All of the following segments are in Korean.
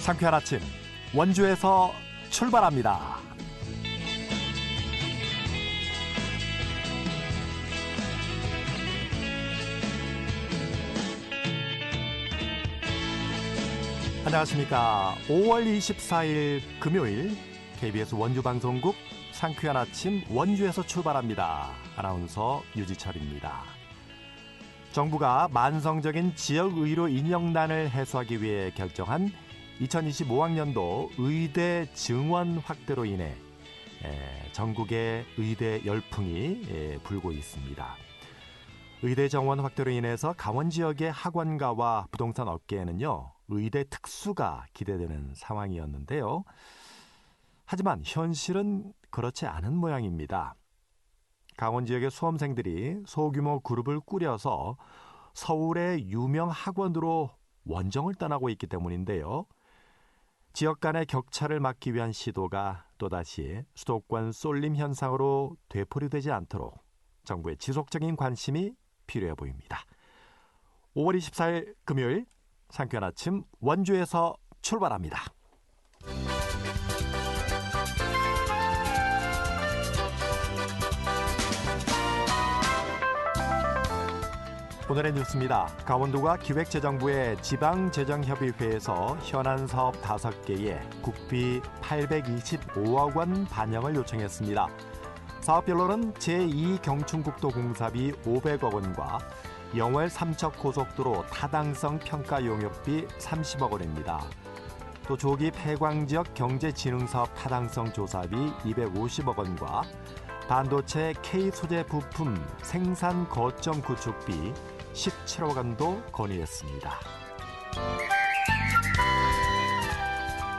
상쾌한 아침 원주에서 출발합니다. 안녕하십니까. 5월 24일 금요일 KBS 원주방송국 상쾌한 아침 원주에서 출발합니다. 아나운서 유지철입니다. 정부가 만성적인 지역의료 인력난을 해소하기 위해 결정한 2025학년도 의대 증원 확대로 인해 전국의 의대 열풍이 불고 있습니다. 의대 정원 확대로 인해서 강원 지역의 학원가와 부동산 업계에는요, 의대 특수가 기대되는 상황이었는데요. 하지만 현실은 그렇지 않은 모양입니다. 강원 지역의 수험생들이 소규모 그룹을 꾸려서 서울의 유명 학원으로 원정을 떠나고 있기 때문인데요. 지역 간의 격차를 막기 위한 시도가 또다시 수도권 쏠림 현상으로 되풀이되지 않도록 정부의 지속적인 관심이 필요해 보입니다. 5월 24일 금요일 상쾌한 아침 원주에서 출발합니다. 오늘의 뉴스입니다. 강원도가 기획재정부의 지방재정협의회에서 현안 사업 5개에 국비 825억 원 반영을 요청했습니다. 사업별로는 제2경춘국도 공사비 500억 원과 영월 삼척 고속도로 타당성 평가 용역비 30억 원입니다. 또 조기 폐광지역 경제진흥사업 타당성 조사비 250억 원과 반도체 K소재 부품 생산 거점 구축비 17억 원도 건의했습니다.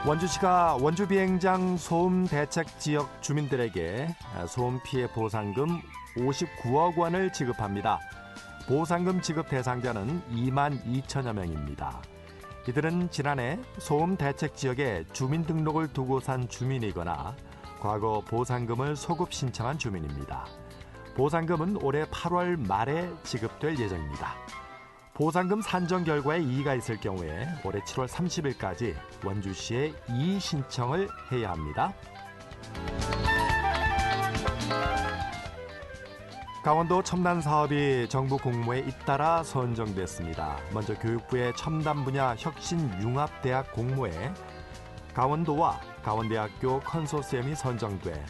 원주시가 원주 비행장 소음 대책 지역 주민들에게 소음 피해 보상금 59억 원을 지급합니다. 보상금 지급 대상자는 2만 2천여 명입니다. 이들은 지난해 소음 대책 지역에 주민등록을 두고 산 주민이거나 과거 보상금을 소급 신청한 주민입니다. 보상금은 올해 8월 말에 지급될 예정입니다. 보상금 산정 결과에 이의가 있을 경우에 올해 7월 30일까지 원주시에 이의 신청을 해야 합니다. 강원도 첨단 사업이 정부 공모에 잇따라 선정됐습니다. 먼저 교육부의 첨단 분야 혁신 융합대학 공모에 강원도와 강원대학교 컨소시엄이 선정돼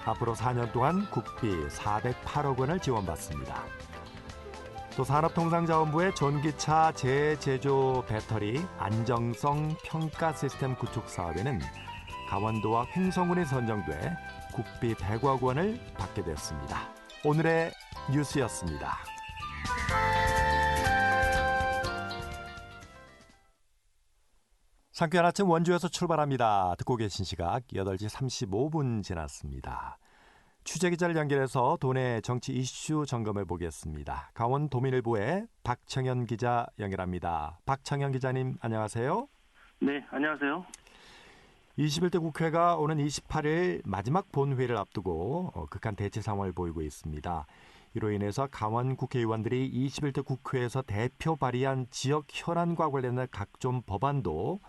앞으로 4년 동안 국비 408억 원을 지원받습니다. 또 산업통상자원부의 전기차 재제조 배터리 안정성 평가 시스템 구축 사업에는 강원도와 횡성군이 선정돼 국비 100억 원을 받게 됐습니다. 오늘의 뉴스였습니다. 상쾌한 아침 원주에서 출발합니다. 듣고 계신 시각 8시 35분 지났습니다. 취재기자를 연결해서 도내 정치 이슈 점검해 보겠습니다. 강원도민일보의 박청현 기자 연결합니다. 박청현 기자님 안녕하세요. 네, 안녕하세요. 21대 국회가 오는 28일 마지막 본회의를 앞두고 극한 대치 상황을 보이고 있습니다. 이로 인해서 강원 국회의원들이 21대 국회에서 대표 발의한 지역 현안과 관련된 각종 법안도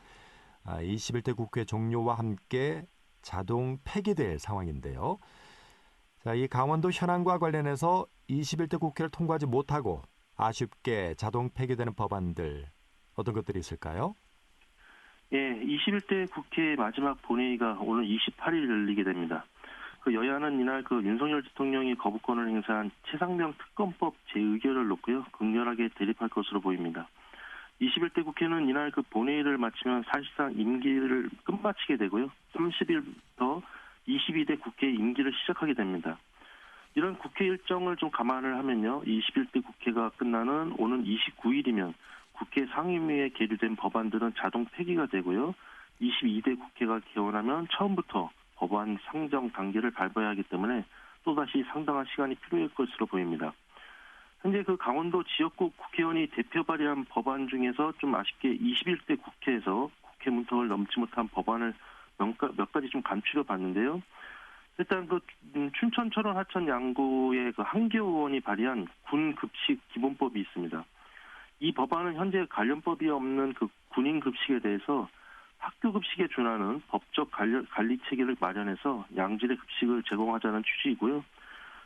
21대 국회 종료와 함께 자동 폐기될 상황인데요. 자, 이 강원도 현안과 관련해서 21대 국회를 통과하지 못하고 아쉽게 자동 폐기되는 법안들 어떤 것들이 있을까요? 예, 21대 국회 마지막 본회의가 오늘 28일 열리게 됩니다. 여야는 이날 윤석열 대통령이 거부권을 행사한 최상병 특검법 재의결을 놓고요, 극렬하게 대립할 것으로 보입니다. 21대 국회는 이날 본회의를 마치면 사실상 임기를 끝마치게 되고요, 30일부터 22대 국회 임기를 시작하게 됩니다. 이런 국회 일정을 좀 감안을 하면요, 21대 국회가 끝나는 오는 29일이면 국회 상임위에 계류된 법안들은 자동 폐기가 되고요, 22대 국회가 개원하면 처음부터 법안 상정 단계를 밟아야 하기 때문에 또다시 상당한 시간이 필요할 것으로 보입니다. 현재 강원도 지역구 국회의원이 대표 발의한 법안 중에서 좀 아쉽게 21대 국회에서 국회 문턱을 넘지 못한 법안을 몇 가지 좀 간추려 봤는데요. 일단 춘천, 철원, 하천, 양구의 한교 의원이 발의한 군급식 기본법이 있습니다. 이 법안은 현재 관련법이 없는 군인 급식에 대해서 학교 급식에 준하는 법적 관리 체계를 마련해서 양질의 급식을 제공하자는 취지이고요.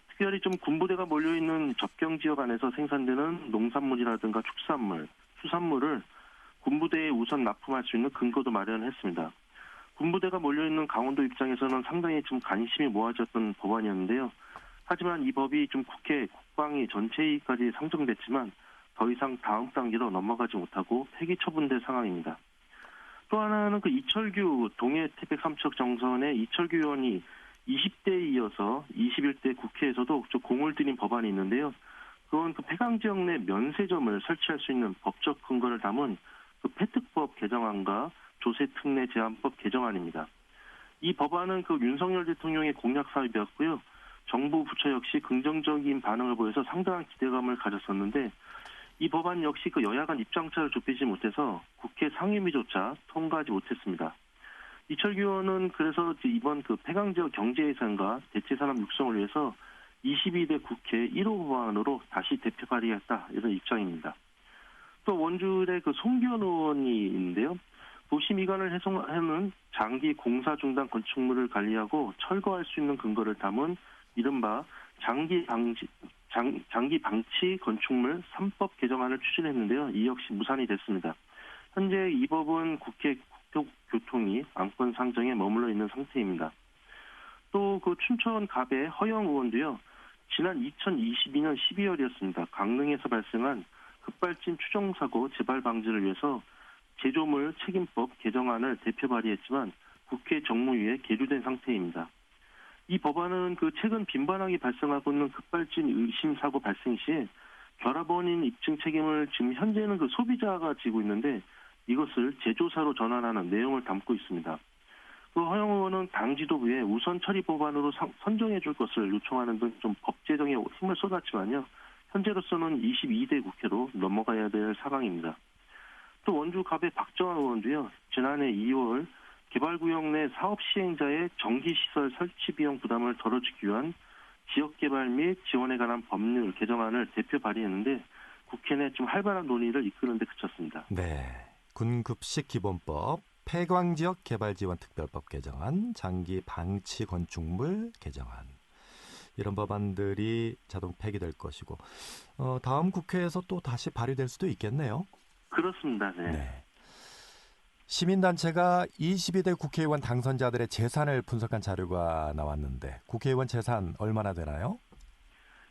특별히 좀 군부대가 몰려있는 접경 지역 안에서 생산되는 농산물이라든가 축산물, 수산물을 군부대에 우선 납품할 수 있는 근거도 마련했습니다. 군부대가 몰려있는 강원도 입장에서는 상당히 좀 관심이 모아졌던 법안이었는데요. 하지만 이 법이 좀 국회 국방위 전체회의까지 상정됐지만 더 이상 다음 단계로 넘어가지 못하고 폐기 처분된 상황입니다. 또 하나는 그 이철규 동해 태백 삼척 정선의 이철규 의원이 20대에 이어서 21대 국회에서도 공을 들인 법안이 있는데요. 그건 그 폐강 지역 내 면세점을 설치할 수 있는 법적 근거를 담은 그 폐특법 개정안과 조세특례 제한법 개정안입니다. 이 법안은 그 윤석열 대통령의 공약 사업이었고요. 정부 부처 역시 긍정적인 반응을 보여서 상당한 기대감을 가졌었는데 이 법안 역시 그 여야 간 입장차를 좁히지 못해서 국회 상임위조차 통과하지 못했습니다. 이철규 의원은 그래서 이번 그 폐강지역 경제 예산과 대체산업 육성을 위해서 22대 국회 1호 법안으로 다시 대표 발의했다 이런 입장입니다. 또 원주의 그 송기현 의원이 있는데요. 도시 미관을 해소하는 장기 공사 중단 건축물을 관리하고 철거할 수 있는 근거를 담은 이른바 장기 방치 건축물 3법 개정안을 추진했는데요. 이 역시 무산이 됐습니다. 현재 이 법은 국회 국토교통위 안건 상정에 머물러 있는 상태입니다. 또 그 춘천 갑의 허영 의원도요. 지난 2022년 12월이었습니다. 강릉에서 발생한 급발진 추정사고 재발 방지를 위해서 제조물 책임법 개정안을 대표 발의했지만 국회 정무위에 계류된 상태입니다. 이 법안은 그 최근 빈번하게 발생하고 있는 급발진 의심 사고 발생 시에 결합원인 입증 책임을 지금 현재는 그 소비자가 지고 있는데 이것을 제조사로 전환하는 내용을 담고 있습니다. 그 허영 의원은 당 지도부에 우선 처리 법안으로 선정해 줄 것을 요청하는 등 좀 법 제정에 힘을 쏟았지만요. 현재로서는 22대 국회로 넘어가야 될 상황입니다. 또 원주 갑의 박정환 의원도요. 지난해 2월 개발구역 내 사업 시행자의 전기시설 설치 비용 부담을 덜어주기 위한 지역개발 및 지원에 관한 법률 개정안을 대표 발의했는데 국회 내 좀 활발한 논의를 이끄는 데 그쳤습니다. 네, 군급식 기본법, 폐광지역 개발지원특별법 개정안, 장기 방치 건축물 개정안 이런 법안들이 자동 폐기될 것이고 다음 국회에서 또 다시 발의될 수도 있겠네요. 그렇습니다. 네. 네. 시민단체가 22대 국회의원 당선자들의 재산을 분석한 자료가 나왔는데 국회의원 재산 얼마나 되나요?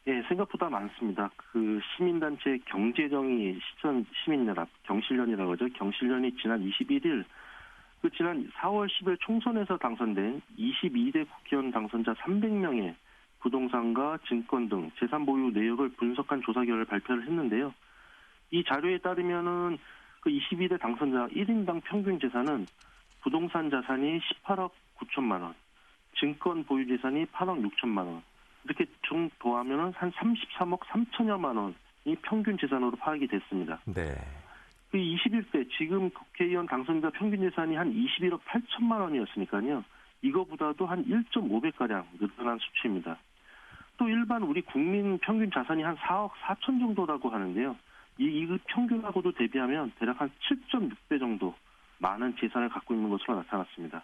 예, 생각보다 많습니다. 그 시민단체 경제정의 실천 시민연합 경실련이라고 하죠. 경실련이 지난 21일 지난 4월 10일 총선에서 당선된 22대 국회의원 당선자 300명의 부동산과 증권 등 재산 보유 내역을 분석한 조사 결과를 발표를 했는데요. 이 자료에 따르면은 그 22대 당선자 1인당 평균 재산은 부동산 자산이 18억 9천만 원, 증권 보유 재산이 8억 6천만 원, 이렇게 총 더하면은 한 33억 3천여만 원이 평균 재산으로 파악이 됐습니다. 네. 그 21대 지금 국회의원 당선자 평균 재산이 한 21억 8천만 원이었으니까요. 이거보다도 한 1.5배가량 늘어난 수치입니다. 또 일반 우리 국민 평균 자산이 한 4억 4천 정도라고 하는데요. 이 평균하고도 대비하면 대략 한 7.6배 정도 많은 재산을 갖고 있는 것으로 나타났습니다.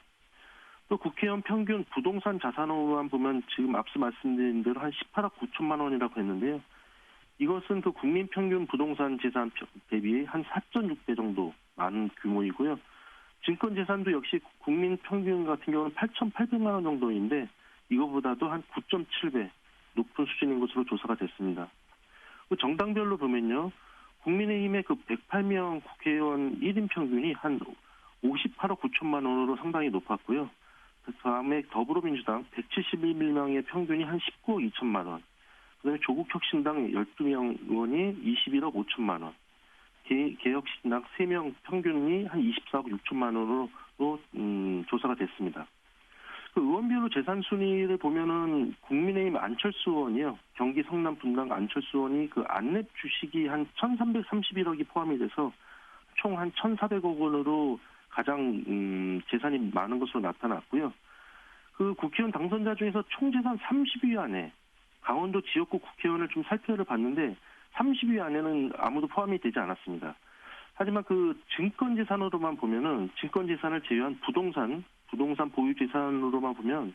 또 국회의원 평균 부동산 자산으로만 보면 지금 앞서 말씀드린 대로 한 18억 9천만 원이라고 했는데요. 이것은 그 국민 평균 부동산 재산 대비 한 4.6배 정도 많은 규모이고요. 증권 재산도 역시 국민 평균 같은 경우는 8,800만 원 정도인데 이거보다도 한 9.7배 높은 수준인 것으로 조사가 됐습니다. 그 정당별로 보면요. 국민의힘의 그 108명 국회의원 1인 평균이 한 58억 9천만 원으로 상당히 높았고요. 그 다음에 더불어민주당 171명의 평균이 한 19억 2천만 원. 그다음에 조국혁신당 12명 의원이 21억 5천만 원. 개혁신당 3명 평균이 한 24억 6천만 원으로 조사가 됐습니다. 그 의원별로 재산 순위를 보면은 국민의힘 안철수 의원이요. 경기 성남 분당 안철수 의원이 그 안랩 주식이 한 1,331억이 포함이 돼서 총 한 1,400억 원으로 가장 재산이 많은 것으로 나타났고요. 그 국회의원 당선자 중에서 총 재산 30위 안에 강원도 지역구 국회의원을 좀 살펴를 봤는데 30위 안에는 아무도 포함이 되지 않았습니다. 하지만 그 증권재산으로만 보면은 증권재산을 제외한 부동산 보유재산으로만 보면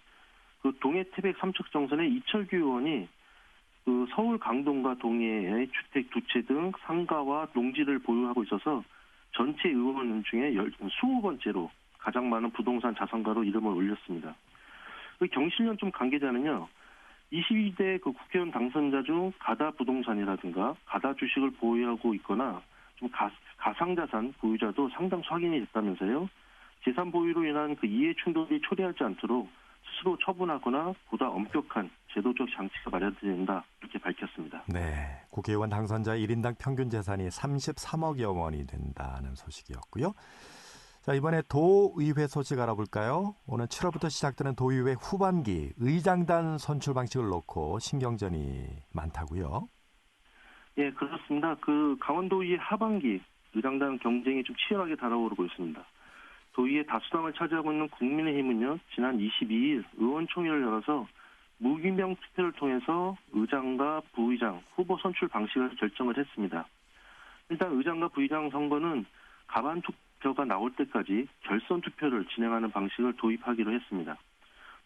그 동해 태백 삼척 정선의 이철규 의원이 그 서울 강동과 동해의 주택 두 채 등 상가와 농지를 보유하고 있어서 전체 의원 중에 20번째로 가장 많은 부동산 자산가로 이름을 올렸습니다. 그 경실련 관계자는요, 22대 그 국회의원 당선자 중 가다 부동산이라든가 가다 주식을 보유하고 있거나 좀 가상자산 보유자도 상당수 확인이 됐다면서요. 재산 보유로 인한 그 이해 충돌이 초래하지 않도록 스스로 처분하거나 보다 엄격한 제도적 장치가 마련된다 이렇게 밝혔습니다. 네, 국회의원 당선자 1인당 평균 재산이 33억여 원이 된다는 소식이었고요. 자, 이번에 도의회 소식 알아볼까요? 오늘 7월부터 시작되는 도의회 후반기 의장단 선출 방식을 놓고 신경전이 많다고요? 예, 그렇습니다. 그 강원도의회 하반기 의장단 경쟁이 좀 치열하게 달아오르고 있습니다. 도의회 다수당을 차지하고 있는 국민의힘은요, 지난 22일 의원총회를 열어서 무기명 투표를 통해서 의장과 부의장 후보 선출 방식을 결정을 했습니다. 일단 의장과 부의장 선거는 가반 투표가 나올 때까지 결선 투표를 진행하는 방식을 도입하기로 했습니다.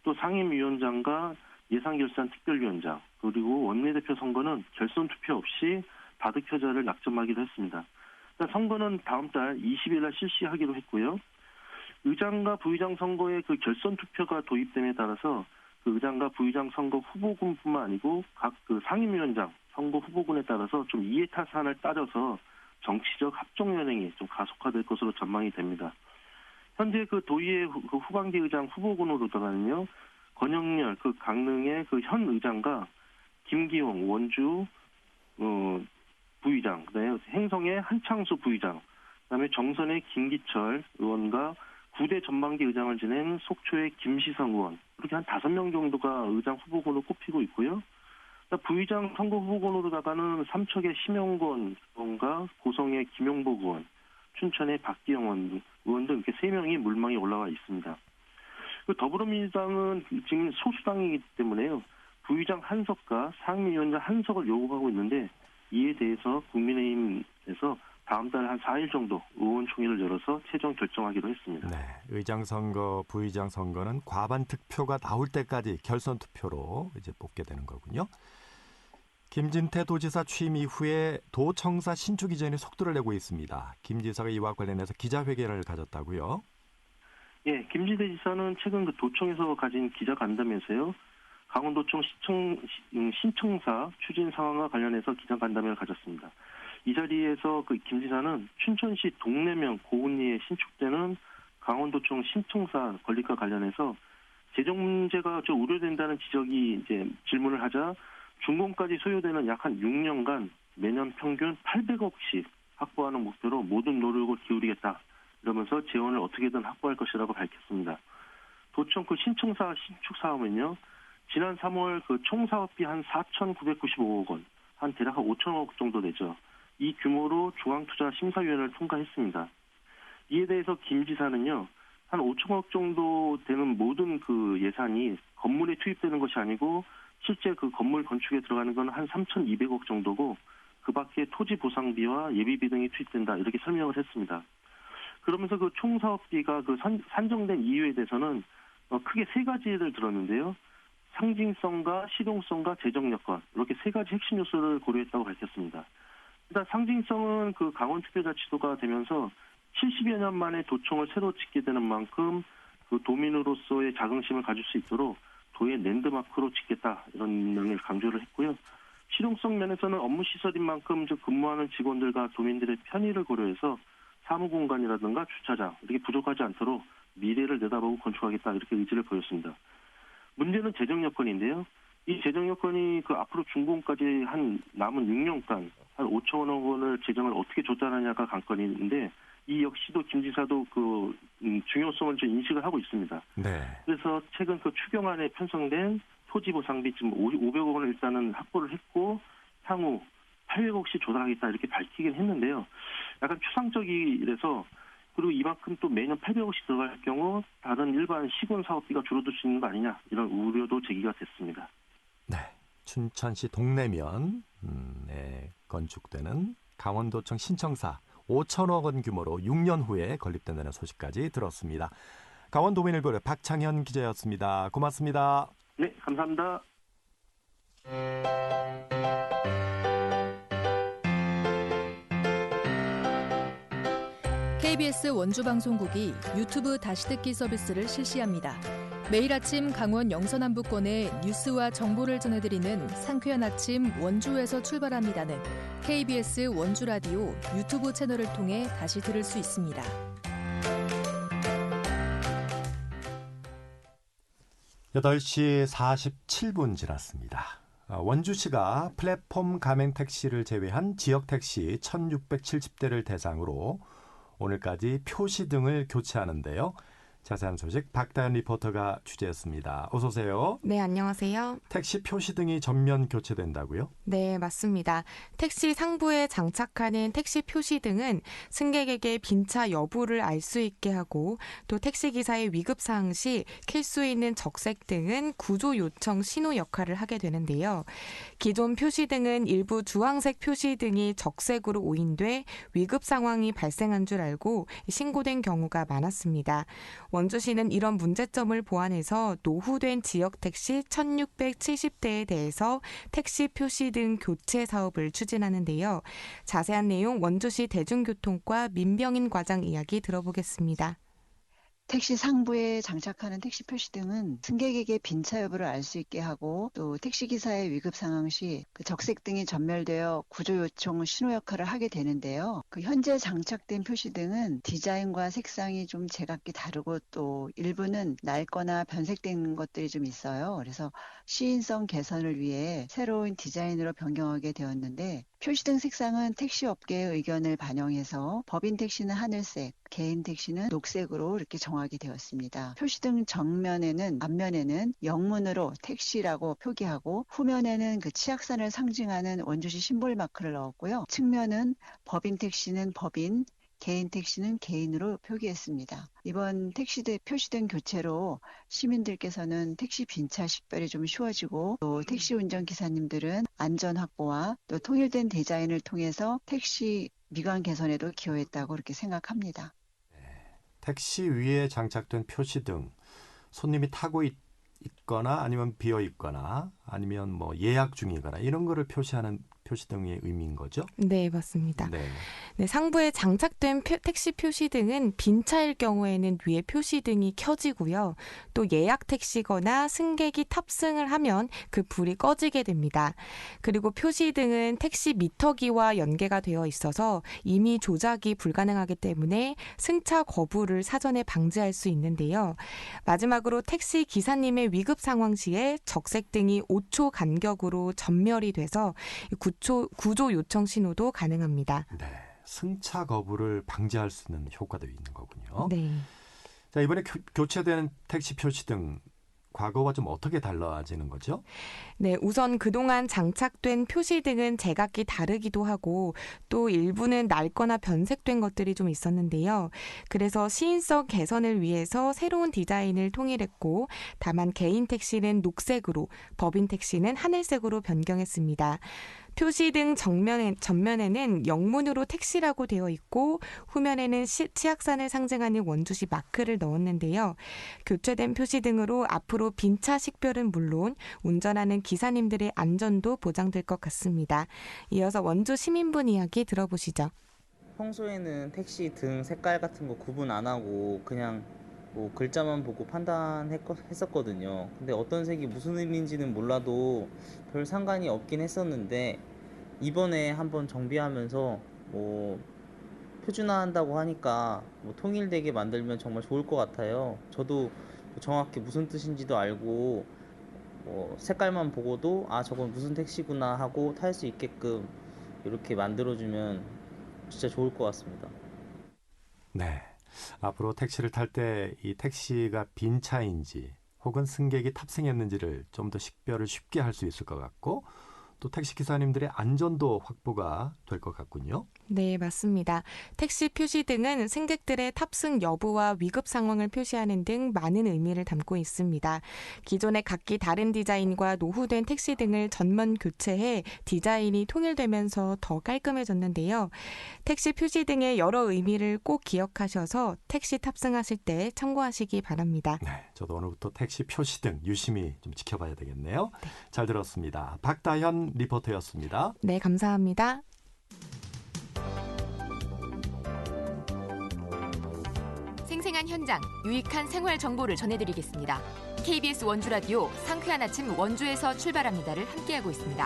또 상임위원장과 예산결산 특별위원장 그리고 원내대표 선거는 결선 투표 없이 다득표자를 낙점하기로 했습니다. 선거는 다음 달 20일 날 실시하기로 했고요. 의장과 부의장 선거의 그 결선 투표가 도입됨에 따라서 그 의장과 부의장 선거 후보군뿐만 아니고 각 그 상임위원장 선거 후보군에 따라서 좀 이해타산을 따져서 정치적 합종 연행이 좀 가속화될 것으로 전망이 됩니다. 현재 그 도의회 그 후반기 의장 후보군으로다가는요, 권영렬 그 강릉의 그 현 의장과 김기용 원주 부의장, 그다음에 행성의 한창수 부의장, 그다음에 정선의 김기철 의원과 구대 전반기 의장을 지낸 속초의 김시성 의원, 이렇게 한 5명 정도가 의장 후보군으로 꼽히고 있고요. 부의장 선거 후보군으로다가는 삼척의 심영권 의원과 고성의 김용복 의원, 춘천의 박기영 의원 등 이렇게 3명이 물망에 올라와 있습니다. 더불어민주당은 지금 소수당이기 때문에요, 부의장 한석과 상임위원장 한석을 요구하고 있는데 이에 대해서 국민의힘에서 다음 달 한 4일 정도 의원총회를 열어서 최종 결정하기로 했습니다. 네, 의장 선거, 부의장 선거는 과반 득표가 나올 때까지 결선 투표로 이제 뽑게 되는 거군요. 김진태 도지사 취임 이후에 도청사 신축 이전이 속도를 내고 있습니다. 김 지사가 이와 관련해서 기자회견을 가졌다고요? 예, 김진태 지사는 최근 그 도청에서 가진 기자간담회에서요, 강원도청 신청사 추진 상황과 관련해서 기자간담회를 가졌습니다. 이 자리에서 그 김 지사는 춘천시 동래면 고은리에 신축되는 강원도청 신청사 건립과 관련해서 재정 문제가 좀 우려된다는 지적이 이제 질문을 하자 준공까지 소요되는 약 한 6년간 매년 평균 800억씩 확보하는 목표로 모든 노력을 기울이겠다 이러면서 재원을 어떻게든 확보할 것이라고 밝혔습니다. 도청 그 신청사 신축 사업은요, 지난 3월 그 총 사업비 한 4,995억 원, 한 대략 한 5천억 정도 되죠. 이 규모로 중앙투자심사위원회를 통과했습니다. 이에 대해서 김 지사는요, 한 5천억 정도 되는 모든 그 예산이 건물에 투입되는 것이 아니고 실제 그 건물 건축에 들어가는 건 한 3,200억 정도고 그 밖에 토지 보상비와 예비비 등이 투입된다 이렇게 설명을 했습니다. 그러면서 그 총 사업비가 그 산정된 이유에 대해서는 크게 3가지를 들었는데요. 상징성과 실용성과 재정 여건 이렇게 3가지 핵심 요소를 고려했다고 밝혔습니다. 일단 상징성은 그 강원특별자치도가 되면서 70여 년 만에 도청을 새로 짓게 되는 만큼 그 도민으로서의 자긍심을 가질 수 있도록 도의 랜드마크로 짓겠다 이런 면을 강조를 했고요. 실용성 면에서는 업무 시설인 만큼 근무하는 직원들과 도민들의 편의를 고려해서 사무공간이라든가 주차장 이렇게 부족하지 않도록 미래를 내다보고 건축하겠다 이렇게 의지를 보였습니다. 문제는 재정 여건인데요. 이 재정 여건이 그 앞으로 준공까지 한 남은 6년간 한 5천억 원을 재정을 어떻게 조달하냐가 관건인데 이 역시도 김 지사도 그 중요성을 좀 인식을 하고 있습니다. 네. 그래서 최근 그 추경안에 편성된 토지 보상비 지금 500억 원을 일단은 확보를 했고 향후 800억씩 조달하겠다 이렇게 밝히긴 했는데요. 약간 추상적이라서 그리고 이만큼 또 매년 800억씩 들어갈 경우 다른 일반 시군 사업비가 줄어들 수 있는 거 아니냐 이런 우려도 제기가 됐습니다. 네, 춘천시 동래면에 건축되는 강원도청 신청사 5천억 원 규모로 6년 후에 건립된다는 소식까지 들었습니다. 강원도민일보의 박창현 기자였습니다. 고맙습니다. 네, 감사합니다. KBS 원주방송국이 유튜브 다시 듣기 서비스를 실시합니다. 매일 아침 강원 영서남부권의 뉴스와 정보를 전해드리는 상쾌한 아침 원주에서 출발합니다는 KBS 원주라디오 유튜브 채널을 통해 다시 들을 수 있습니다. 8시 47분 지났습니다. 원주시가 플랫폼 가맹 택시를 제외한 지역 택시 1,670대를 대상으로 오늘까지 표시 등을 교체하는데요. 자세한 소식 박다연 리포터가 취재했습니다. 어서 오세요. 네, 안녕하세요. 택시 표시 등이 전면 교체된다고요? 네, 맞습니다. 택시 상부에 장착하는 택시 표시 등은 승객에게 빈차 여부를 알 수 있게 하고 또 택시기사의 위급사항 시 켤 수 있는 적색 등은 구조 요청 신호 역할을 하게 되는데요. 기존 표시 등은 일부 주황색 표시 등이 적색으로 오인돼 위급 상황이 발생한 줄 알고 신고된 경우가 많았습니다. 원주시는 이런 문제점을 보완해서 노후된 지역 택시 1,670대에 대해서 택시 표시 등 교체 사업을 추진하는데요. 자세한 내용 원주시 대중교통과 민병인 과장 이야기 들어보겠습니다. 택시 상부에 장착하는 택시 표시 등은 승객에게 빈차 여부를 알 수 있게 하고 또 택시기사의 위급 상황 시 그 적색 등이 전멸되어 구조 요청 신호 역할을 하게 되는데요. 그 현재 장착된 표시 등은 디자인과 색상이 좀 제각기 다르고 또 일부는 낡거나 변색된 것들이 좀 있어요. 그래서 시인성 개선을 위해 새로운 디자인으로 변경하게 되었는데 표시 등 색상은 택시 업계의 의견을 반영해서 법인 택시는 하늘색, 개인 택시는 녹색으로 이렇게 정하게 되었습니다. 표시 등 앞면에는 영문으로 택시라고 표기하고 후면에는 그 치악산을 상징하는 원주시 심볼 마크를 넣었고요. 측면은 법인 택시는 법인, 개인 택시는 개인으로 표기했습니다. 이번 표시 등 교체로 시민들께서는 택시 빈차 식별이 좀 쉬워지고 또 택시 운전 기사님들은 안전 확보와 또 통일된 디자인을 통해서 택시 미관 개선에도 기여했다고 그렇게 생각합니다. 택시 위에 장착된 표시 등 손님이 타고 있거나 아니면 비어 있거나 아니면 뭐 예약 중이거나 이런 거를 표시하는 표시 등의 의미인 거죠? 네, 맞습니다. 네. 네, 상부에 장착된 택시 표시 등은 빈차일 경우에는 위에 표시 등이 켜지고요. 또 예약 택시거나 승객이 탑승을 하면 그 불이 꺼지게 됩니다. 그리고 표시 등은 택시 미터기와 연계가 되어 있어서 이미 조작이 불가능하기 때문에 승차 거부를 사전에 방지할 수 있는데요. 마지막으로 택시 기사님의 위급 상황 시에 적색 등이 5초 간격으로 전멸이 돼서 구조 요청 신호도 가능합니다. 네, 승차 거부를 방지할 수 있는 효과도 있는 거군요. 네. 자, 이번에 교체되는 택시 표시 등 과거와 좀 어떻게 달라지는 거죠? 네, 우선 그동안 장착된 표시 등은 제각기 다르기도 하고 또 일부는 낡거나 변색된 것들이 좀 있었는데요. 그래서 시인성 개선을 위해서 새로운 디자인을 통일했고 다만 개인 택시는 녹색으로, 법인 택시는 하늘색으로 변경했습니다. 표시 등 전면에는 영문으로 택시라고 되어 있고 후면에는 치악산을 상징하는 원주시 마크를 넣었는데요. 교체된 표시 등으로 앞으로 빈차 식별은 물론 운전하는 기사님들의 안전도 보장될 것 같습니다. 이어서 원주 시민분 이야기 들어보시죠. 평소에는 택시 등 색깔 같은 거 구분 안 하고 그냥 뭐 글자만 보고 판단했었거든요. 근데 어떤 색이 무슨 의미인지는 몰라도 별 상관이 없긴 했었는데 이번에 한번 정비하면서 뭐 표준화한다고 하니까 뭐 통일되게 만들면 정말 좋을 것 같아요. 저도 정확히 무슨 뜻인지도 알고 뭐 색깔만 보고도 아 저건 무슨 택시구나 하고 탈 수 있게끔 이렇게 만들어주면 진짜 좋을 것 같습니다. 네. 앞으로 택시를 탈 때 이 택시가 빈 차인지 혹은 승객이 탑승했는지를 좀 더 식별을 쉽게 할 수 있을 것 같고 또 택시 기사님들의 안전도 확보가 될 것 같군요. 네, 맞습니다. 택시 표시등은 승객들의 탑승 여부와 위급 상황을 표시하는 등 많은 의미를 담고 있습니다. 기존의 각기 다른 디자인과 노후된 택시 등을 전면 교체해 디자인이 통일되면서 더 깔끔해졌는데요. 택시 표시등의 여러 의미를 꼭 기억하셔서 택시 탑승하실 때 참고하시기 바랍니다. 네, 저도 오늘부터 택시 표시등 유심히 좀 지켜봐야 되겠네요. 네. 잘 들었습니다. 박다현 리포터였습니다. 네, 감사합니다. 생생한 현장, 유익한 생활 정보를 전해드리겠습니다. KBS 원주라디오 상쾌한 아침 원주에서 출발합니다를 함께하고 있습니다.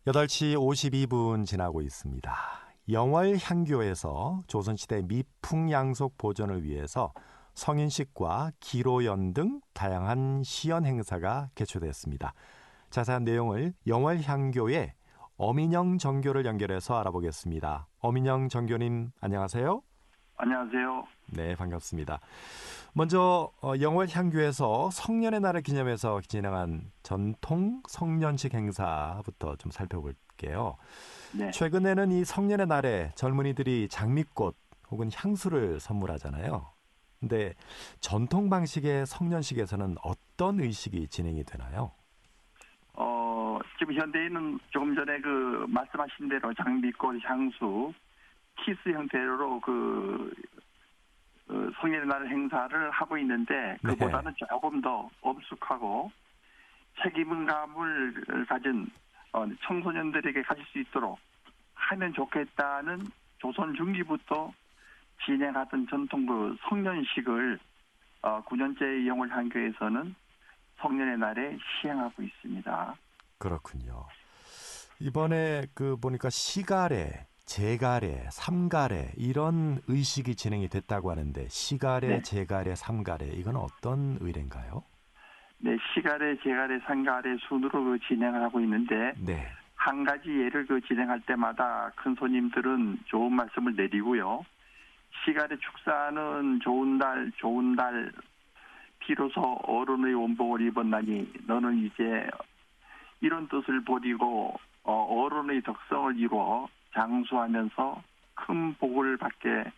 8시 52분 지나고 있습니다. 영월향교에서 조선시대 미풍양속 보존을 위해서 성인식과 기로연 등 다양한 시연 행사가 개최됐습니다. 자세한 내용을 영월향교의 어민영 정교를 연결해서 알아보겠습니다. 어민영 정교님 안녕하세요. 안녕하세요. 네, 반갑습니다. 먼저 영월향교에서 성년의 날을 기념해서 진행한 전통 성년식 행사부터 좀 살펴볼게요. 네. 최근에는 이 성년의 날에 젊은이들이 장미꽃 혹은 향수를 선물하잖아요. 근데 전통 방식의 성년식에서는 어떤 의식이 진행이 되나요? 지금 현대인은 조금 전에 그 말씀하신 대로 장미꽃, 향수, 키스 형태로 성년의 날 행사를 하고 있는데 그보다는 조금 더 엄숙하고 책임감을 가진 청소년들에게 가질 수 있도록 하면 좋겠다는 조선 중기부터 진행하던 전통 그 성년식을 9년째 영월향교에서는 성년의 날에 시행하고 있습니다. 그렇군요. 이번에 보니까 시가래, 제가래, 삼가래 이런 의식이 진행이 됐다고 하는데 시가래, 네. 제가래, 삼가래 이건 어떤 의례인가요? 네, 시가래, 제가래, 삼가래 순으로 진행을 하고 있는데 네. 한 가지 예를 진행할 때마다 큰 손님들은 좋은 말씀을 내리고요. 시가래 축사는 좋은 달 비로소 어른의 원복을 입었나니 너는 이제 이런 뜻을 버리고 어른의 덕성을 이루어 장수하면서 큰 복을 받게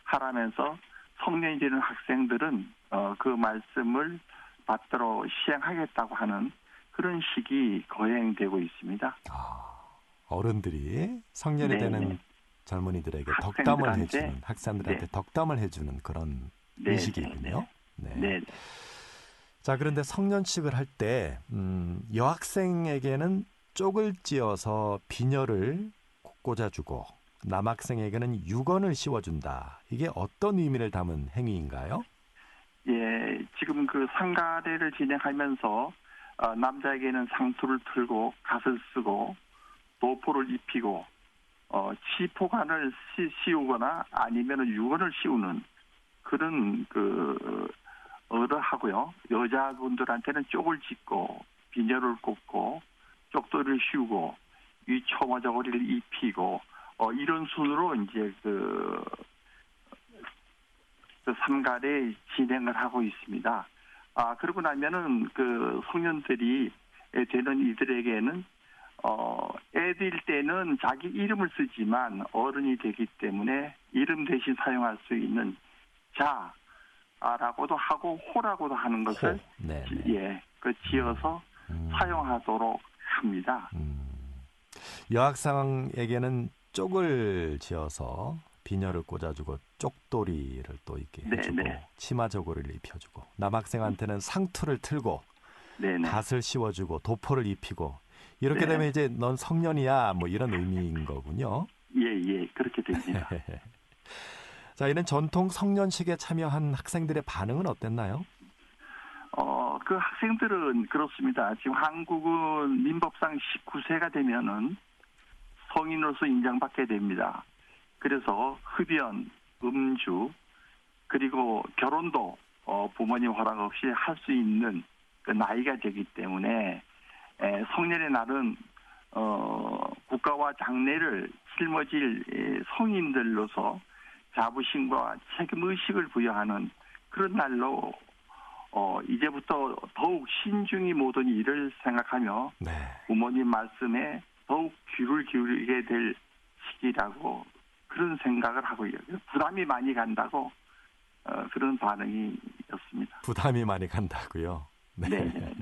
하라면서 성년이 되는 학생들은 그 말씀을 받들어 시행하겠다고 하는 그런 식이 거행되고 있습니다. 어른들이 성년이 네, 되는 네. 젊은이들에게 학생들한테, 덕담을 해주는 학생들한테 네. 덕담을 해주는 그런 네, 의식이군요. 네. 네. 자, 그런데 성년식을 할 때 여학생에게는 쪽을 찧어서 비녀를 꽂아주고 남학생에게는 유건을 씌워준다. 이게 어떤 의미를 담은 행위인가요? 예, 지금 그 상가례를 진행하면서 남자에게는 상투를 틀고 갓을 쓰고 도포를 입히고 치포관을 씌우거나 아니면 유건을 씌우는 그런 어를 하고요. 여자분들한테는 쪽을 짚고 비녀를 꽂고 쪽도리를 씌우고 이 초마 저고리를 입히고 이런 순으로 이제 그 삼가래 진행을 하고 있습니다. 그러고 나면은 그 성년들이 되는 이들에게는 애들 때는 자기 이름을 쓰지만 어른이 되기 때문에 이름 대신 사용할 수 있는 자라고도 하고 호라고도 하는 것을 지어서 사용하도록 합니다. 여학생에게는 쪽을 지어서 비녀를 꽂아주고 쪽도리를 또 이렇게 해주고 치마 저고리를 입혀주고 남학생한테는 상투를 틀고 갓을 씌워주고 도포를 입히고 이렇게 되면 이제 넌 성년이야 뭐 이런 의미인 거군요. 예, 그렇게 됩니다. 자, 이런 전통 성년식에 참여한 학생들의 반응은 어땠나요? 그 학생들은 그렇습니다. 지금 한국은 민법상 19세가 되면은 성인으로서 인정받게 됩니다. 그래서 흡연, 음주, 그리고 결혼도 부모님 허락 없이 할 수 있는 그 나이가 되기 때문에 성년의 날은 국가와 장래를 짊어질 성인들로서 자부심과 책임의식을 부여하는 그런 날로 이제부터 더욱 신중히 모든 일을 생각하며 네. 부모님 말씀에 더욱 귀를 기울이게 될 시기라고 그런 생각을 하고 있어요. 부담이 많이 간다고 그런 반응이었습니다. 부담이 많이 간다고요. 네. 네.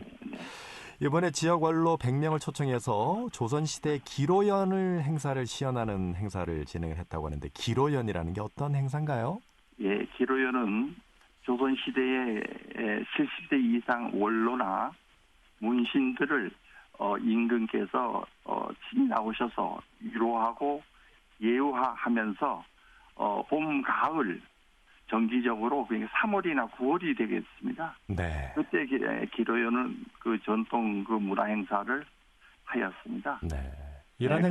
이번에 지역 원로 100명을 초청해서 조선시대 기로연을 행사를 시연하는 행사를 진행을 했다고 하는데 기로연이라는 게 어떤 행사인가요? 예, 기로연은 조선시대의 70대 이상 원로나 문신들을 임금께서 친히 나오셔서 위로하고 예우하면서 봄, 가을 정기적으로 3월이나 9월이 되겠습니다. 네. 그때 기로연은 그 전통 그 문화 행사를 하였습니다. 네. 이런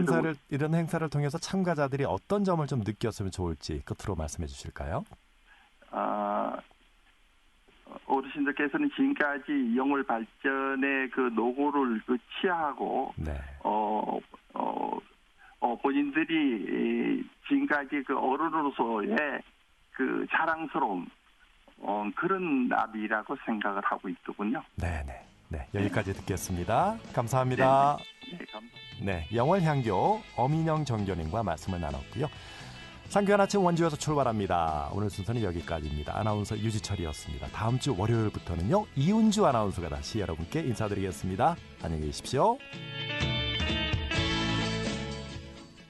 행사를 통해서 참가자들이 어떤 점을 좀 느꼈으면 좋을지 끝으로 말씀해 주실까요? 어르신들께서는 지금까지 영월 발전의 그 노고를 취하하고 네. 본인들이 지금까지 그 어른으로서의 그 자랑스러운 그런 날이라고 생각을 하고 있더군요. 네네. 네, 여기까지 듣겠습니다. 감사합니다. 네, 감사합니다. 네, 영월향교 엄인영 정교님과 말씀을 나눴고요. 상쾌한 아침 원주에서 출발합니다. 오늘 순서는 여기까지입니다. 아나운서 유지철이었습니다. 다음 주 월요일부터는요, 이은주 아나운서가 다시 여러분께 인사드리겠습니다. 안녕히 계십시오.